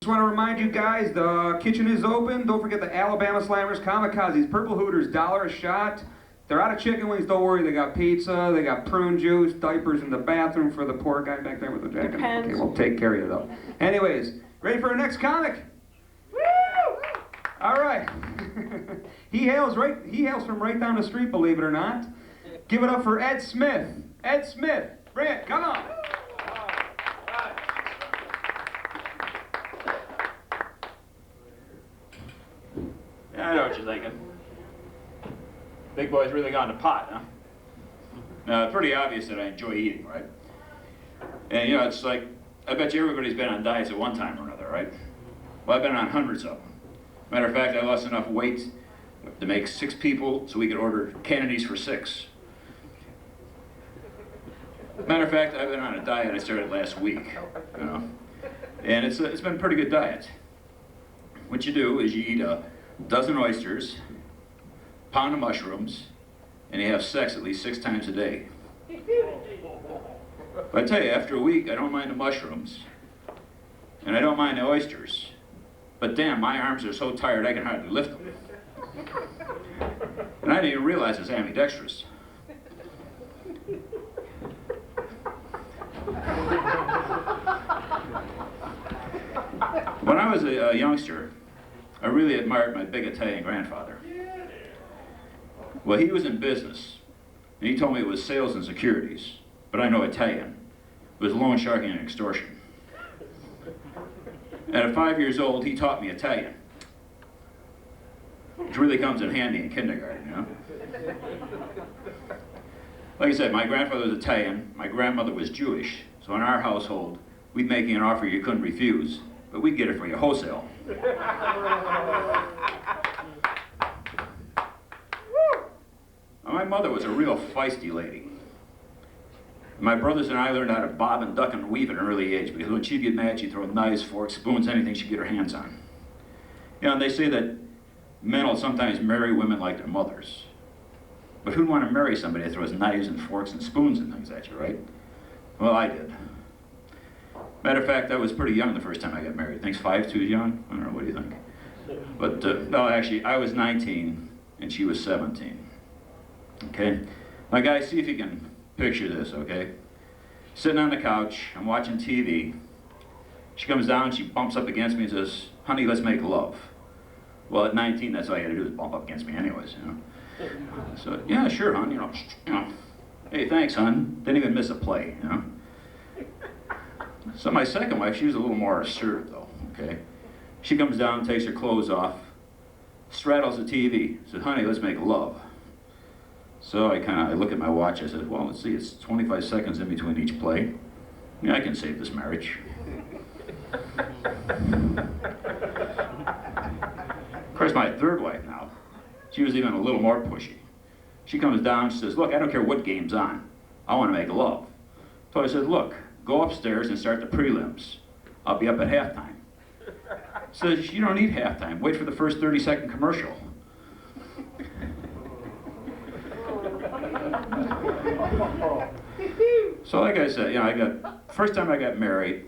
want to remind you guys, the kitchen is open. Don't forget the Alabama Slammers, Kamikazes, Purple Hooters, $1 a shot. They're out of chicken wings, don't worry. They got pizza, they got prune juice, diapers in the bathroom for the poor guy back there with the jacket. Depends. Okay, we'll take care of you though. Anyways, ready for our next comic? Woo! All right. He hails from right down the street, believe it or not. Give it up for Ed Smith. Ed Smith, bring it, come on. Yeah, I know what you're thinking. Big boy's really gone to pot, huh? Now, it's pretty obvious that I enjoy eating, right? And, you know, it's like, I bet you everybody's been on diets at one time or another, right? Well, I've been on hundreds of them. Matter of fact, I lost enough weight to make 6 people so we could order Cantonese for 6. Matter of fact, I've been on a diet I started last week, you know? And it's been a pretty good diet. What you do is you eat a dozen oysters, pound of mushrooms, and you have sex at least 6 times a day. But I tell you, after a week, I don't mind the mushrooms, and I don't mind the oysters. But damn, my arms are so tired I can hardly lift them. And I didn't even realize it's ambidextrous. When I was a youngster, I really admired my big Italian grandfather. Well, he was in business, and he told me it was sales and securities, but I know Italian. It was loan sharking and extortion. And at 5 years old, he taught me Italian, which really comes in handy in kindergarten, you know? Like I said, my grandfather was Italian, my grandmother was Jewish, so in our household, we'd make you an offer you couldn't refuse, but we'd get it for you wholesale. My mother was a real feisty lady. My brothers and I learned how to bob and duck and weave at an early age, because when she'd get mad, she'd throw knives, forks, spoons, anything she'd get her hands on. You know, and they say that men will sometimes marry women like their mothers. But who'd want to marry somebody that throws knives and forks and spoons and things at you, right? Well, I did. Matter of fact, I was pretty young the first time I got married. Thinks 5 too young? I don't know, what do you think? But, no, actually, I was 19 and she was 17. Okay? Now, guys, see if you can picture this, okay? Sitting on the couch, I'm watching TV. She comes down, she bumps up against me and says, honey, let's make love. Well, at 19, that's all you gotta do is bump up against me anyways, you know? So, yeah, sure, hon, you know, hey, thanks, hon. Didn't even miss a play, you know? So my second wife, she was a little more assertive, though, okay? She comes down, takes her clothes off, straddles the TV, says, honey, let's make love. So I look at my watch, I said, well, let's see, it's 25 seconds in between each play. Yeah, I can save this marriage. Of course, my third wife now, she was even a little more pushy. She comes down, she says, look, I don't care what game's on. I want to make love. So I said, look, go upstairs and start the prelims. I'll be up at halftime. Says, you don't need halftime. Wait for the first 30-second commercial. So like I said, you know, first time I got married,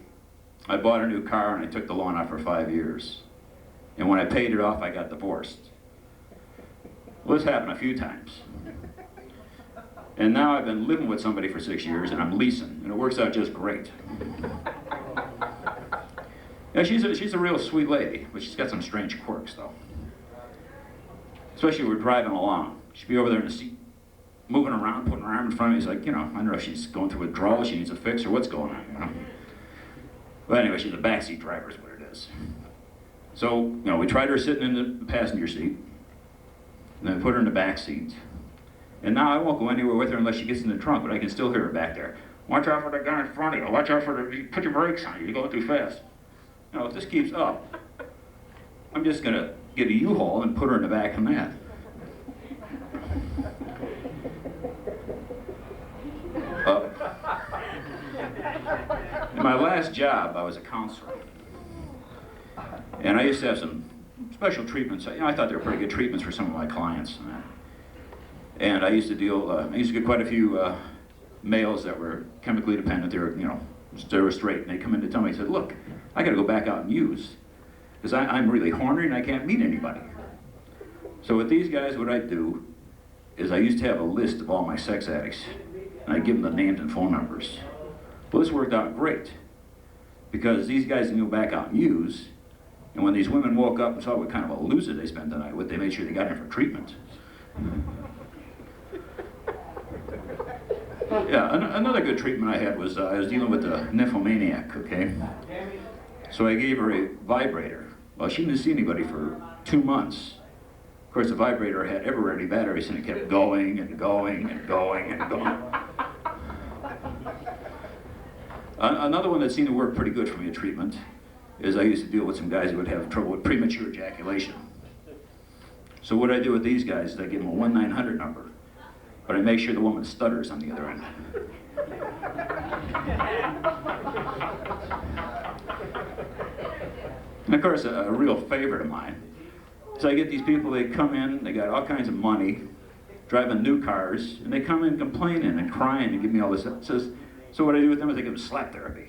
I bought a new car and I took the loan out for 5 years. And when I paid it off, I got divorced. Well, this happened a few times. And now I've been living with somebody for 6 years and I'm leasing, and it works out just great. Yeah, she's a real sweet lady, but she's got some strange quirks though. Especially when we're driving along. She'd be over there in the seat, moving around, putting her arm in front of me. It's like, you know, I don't know if she's going through withdrawal, she needs a fix, or what's going on, you know? But anyway, she's a backseat driver is what it is. So, you know, we tried her sitting in the passenger seat, and then put her in the back seat. And now I won't go anywhere with her unless she gets in the trunk, but I can still hear her back there. Watch out for the guy in front of you. Watch out for the, put your brakes on, you're going too fast. You know, if this keeps up, I'm just gonna get a U-Haul and put her in the back of that. In my last job, I was a counselor. And I used to have some special treatments. You know, I thought they were pretty good treatments for some of my clients. And I used to get quite a few males that were chemically dependent. They were, you know, they were straight. And they come in to tell me, they said, look, I gotta go back out and use. because I'm really horny and I can't meet anybody. So with these guys, what I do is I used to have a list of all my sex addicts, and I give them the names and phone numbers. Well, this worked out great, because these guys can go back out and use, and when these women woke up and saw what kind of a loser they spent the night with, they made sure they got in for treatment. Yeah, another good treatment I had was I was dealing with a nymphomaniac, okay? So I gave her a vibrator. Well, she didn't see anybody for 2 months. Of course, the vibrator had ever-ready batteries, and it kept going and going and going and going. Another one that seemed to work pretty good for me in treatment is I used to deal with some guys who would have trouble with premature ejaculation. So what I do with these guys is I give them a 1-900 number, but I make sure the woman stutters on the other end. And of course, a real favorite of mine is I get these people, they come in, they got all kinds of money, driving new cars, and they come in complaining and crying and give me all this. So what I do with them is I give them slap therapy.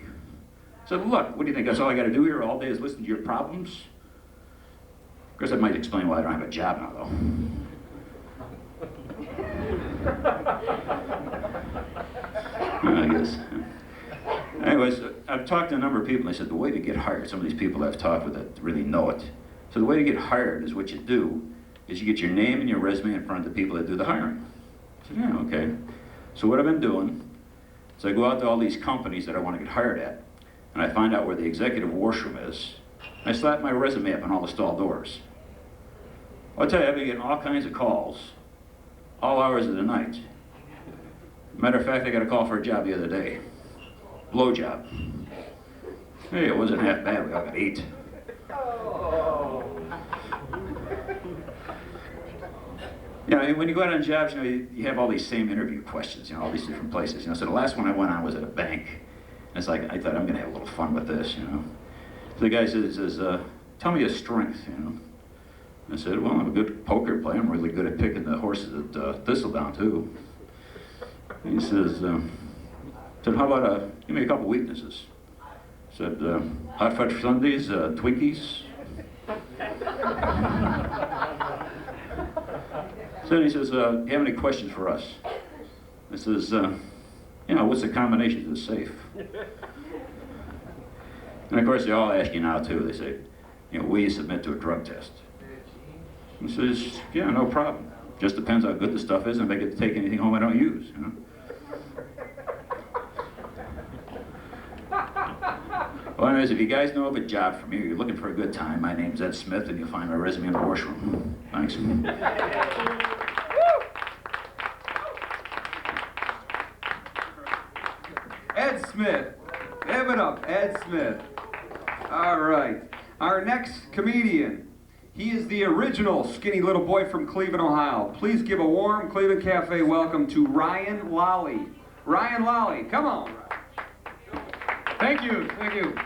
I said, look, what do you think? That's all I got to do here all day is listen to your problems? Of course, that might explain why I don't have a job now, though. I guess. Anyways, I've talked to a number of people, and they said the way to get hired, some of these people I've talked with that really know it. So the way to get hired is what you do is you get your name and your resume in front of the people that do the hiring. I said, yeah, okay. So what I've been doing is I go out to all these companies that I want to get hired at, and I find out where the executive washroom is. I slap my resume up on all the stall doors. I'll tell you, I've been getting all kinds of calls, all hours of the night. Matter of fact, I got a call for a job the other day. Blow job. Hey, it wasn't half bad, we all got 8. You know, when you go out on jobs, you know, you have all these same interview questions, you know, all these different places. You know, so the last one I went on was at a bank. And it's like, I thought, I'm gonna have a little fun with this, you know. So the guy says, tell me your strength, you know. I said, well, I'm a good poker player. I'm really good at picking the horses at Thistledown, too. And he says, how about, give me a couple weaknesses. I said, hot fudge sundaes, Twinkies. So he says, do you have any questions for us? I says, you know, what's the combination to the safe? And of course, they all ask you now, too. They say, you know, will you submit to a drug test? He says, yeah, no problem. Just depends how good the stuff is and if I get to take anything home I don't use, you know? Well, anyways, if you guys know of a job for me or you're looking for a good time, my name's Ed Smith, and you'll find my resume in the washroom. Thanks. Ed Smith. Give it up, Ed Smith. All right. Our next comedian. He is the original skinny little boy from Cleveland, Ohio. Please give a warm Cleveland Cafe welcome to Ryan Lally. Ryan Lally, come on. Thank you, thank you.